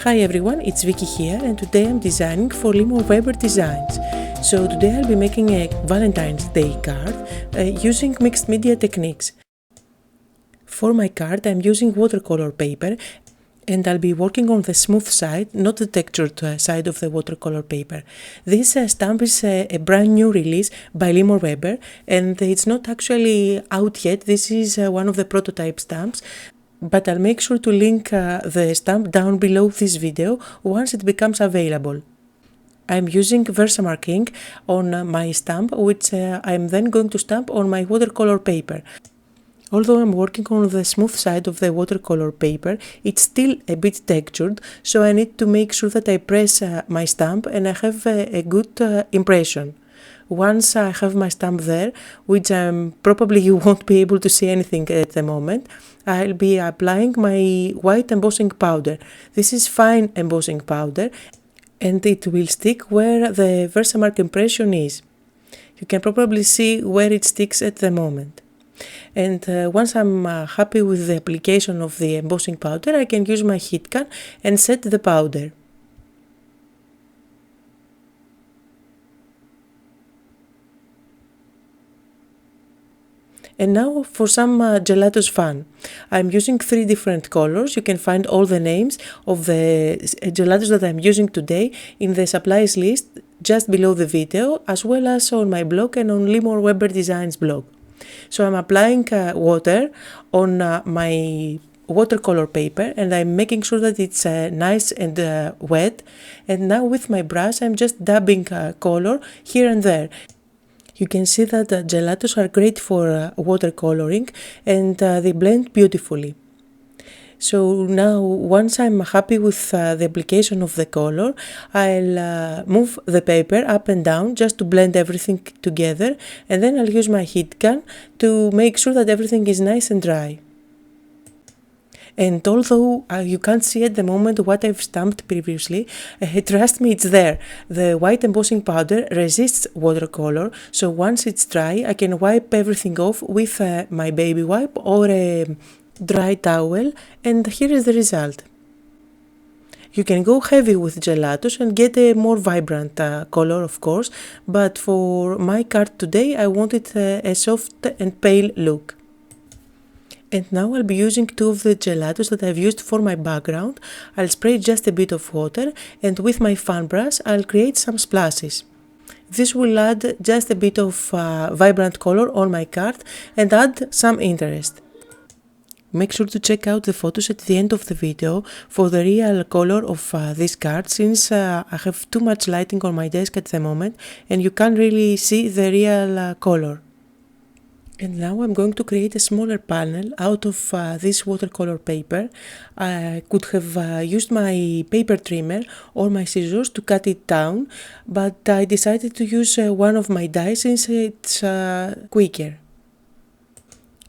Hi everyone, it's Vicky here and today I'm designing for Weber Designs. So today I'll be making a Valentine's Day card using mixed media techniques. For my card I'm using watercolor paper and I'll be working on the smooth side, not the textured side of the watercolor paper. This stamp is a brand new release by Weber and it's not actually out yet. This is one of the prototype stamps. But I'll make sure to link the stamp down below this video once it becomes available. I'm using Versamark ink on my stamp, which I'm then going to stamp on my watercolor paper. Although I'm working on the smooth side of the watercolor paper, it's still a bit textured, so I need to make sure that I press my stamp and I have a good impression. Once I have my stamp there, which probably you won't be able to see anything at the moment, I'll be applying my white embossing powder. This is fine embossing powder and it will stick where the Versamark impression is. You can probably see where it sticks at the moment. And once I'm happy with the application of the embossing powder, I can use my heat gun and set the powder. And now for some gelatos fun. I'm using 3 different colors. You can find all the names of the gelatos that I'm using today in the supplies list just below the video, as well as on my blog and on Weber Designs blog. So I'm applying water on my watercolor paper and I'm making sure that it's nice and wet. And now with my brush I'm just dabbing color here and there. You can see that gelatos are great for watercoloring and they blend beautifully. So now once I'm happy with the application of the color, I'll move the paper up and down just to blend everything together, and then I'll use my heat gun to make sure that everything is nice and dry. And although you can't see at the moment what I've stamped previously, trust me, it's there. The white embossing powder resists watercolor, so once it's dry, I can wipe everything off with my baby wipe or a dry towel, and here is the result. You can go heavy with gelatos and get a more vibrant color, of course, but for my card today, I wanted a soft and pale look. And now I'll be using 2 of the gelatos that I've used for my background. I'll spray just a bit of water and with my fan brush I'll create some splashes. This will add just a bit of vibrant color on my card and add some interest. Make sure to check out the photos at the end of the video for the real color of this card, since I have too much lighting on my desk at the moment and you can't really see the real color. And now I'm going to create a smaller panel out of this watercolor paper. I could have used my paper trimmer or my scissors to cut it down, but I decided to use one of my dies since it's quicker.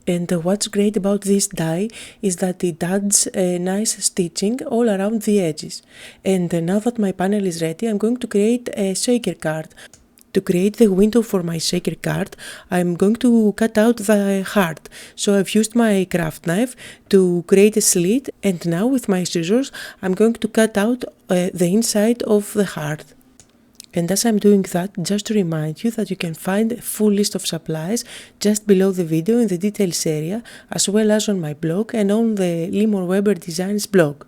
And what's great about this die is that it adds a nice stitching all around the edges. And now that my panel is ready, I'm going to create a shaker card. To create the window for my shaker card, I'm going to cut out the heart. So I've used my craft knife to create a slit, and now with my scissors I'm going to cut out the inside of the heart. And as I'm doing that, just to remind you that you can find a full list of supplies just below the video in the details area, as well as on my blog and on the Weber Designs blog.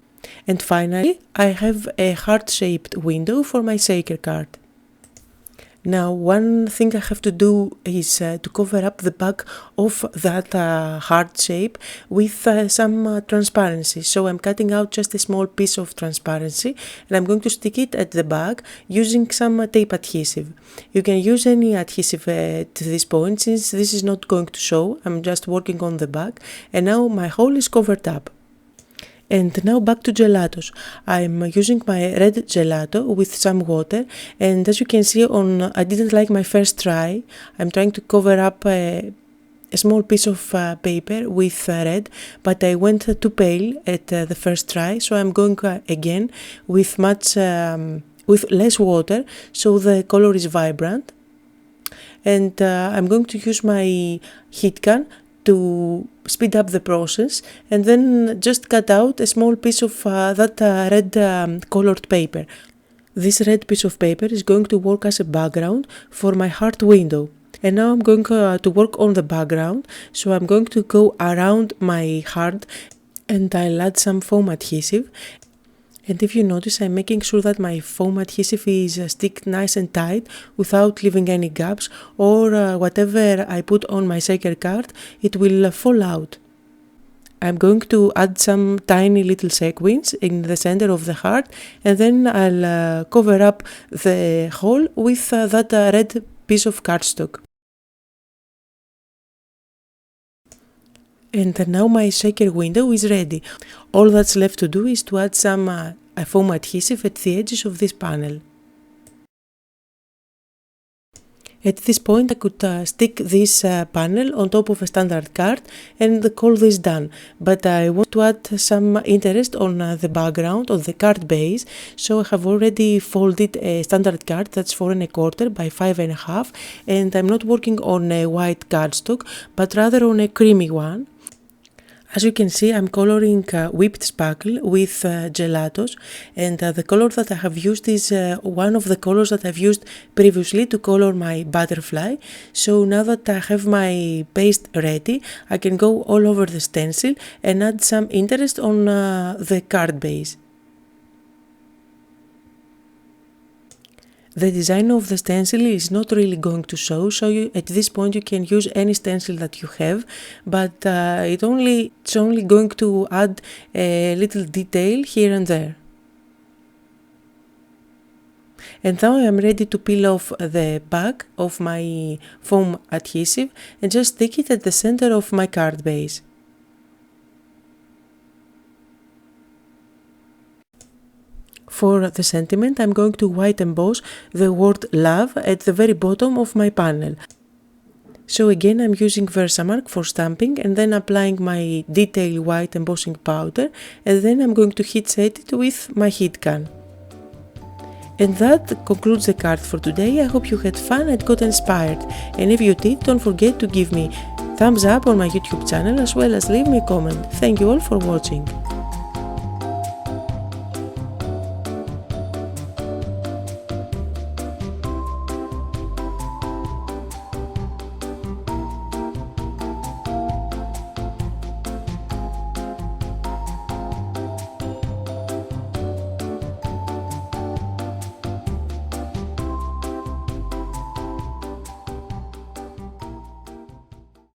And finally, I have a heart-shaped window for my shaker card. Now, one thing I have to do is to cover up the back of that heart shape with some transparency. So I'm cutting out just a small piece of transparency and I'm going to stick it at the back using some tape adhesive. You can use any adhesive at this point since this is not going to show. I'm just working on the back and now my hole is covered up. And now back to gelatos. I'm using my red gelato with some water, and as you can see I didn't like my first try. I'm trying to cover up a small piece of paper with red, but I went too pale at the first try, so I'm going again with with less water so the color is vibrant. And I'm going to use my heat gun to speed up the process, and then just cut out a small piece of that red colored paper. This red piece of paper is going to work as a background for my heart window. And now I'm going to work on the background, so I'm going to go around my heart and I'll add some foam adhesive. And if you notice, I'm making sure that my foam adhesive is stick nice and tight without leaving any gaps, or whatever I put on my shaker card, it will fall out. I'm going to add some tiny little sequins in the center of the heart, and then I'll cover up the hole with that red piece of cardstock. And now my shaker window is ready. All that's left to do is to add some foam adhesive at the edges of this panel. At this point I could stick this panel on top of a standard card and call this done, but I want to add some interest on the background, on the card base, so I have already folded a standard card that's 4 1/4 by 5 1/2, and I'm not working on a white cardstock but rather on a creamy one. As you can see, I'm coloring whipped sparkle with gelatos, and the color that I have used is one of the colors that I've used previously to color my butterfly. So now that I have my paste ready, I can go all over the stencil and add some interest on the card base. The design of the stencil is not really going to show, so at this point you can use any stencil that you have, but it's only going to add a little detail here and there. And now I'm ready to peel off the back of my foam adhesive and just stick it at the center of my card base. For the sentiment, I'm going to white emboss the word love at the very bottom of my panel. So again, I'm using Versamark for stamping and then applying my detail white embossing powder, and then I'm going to heat set it with my heat gun. And that concludes the card for today. I hope you had fun and got inspired, and if you did, don't forget to give me thumbs up on my YouTube channel as well as leave me a comment. Thank you all for watching.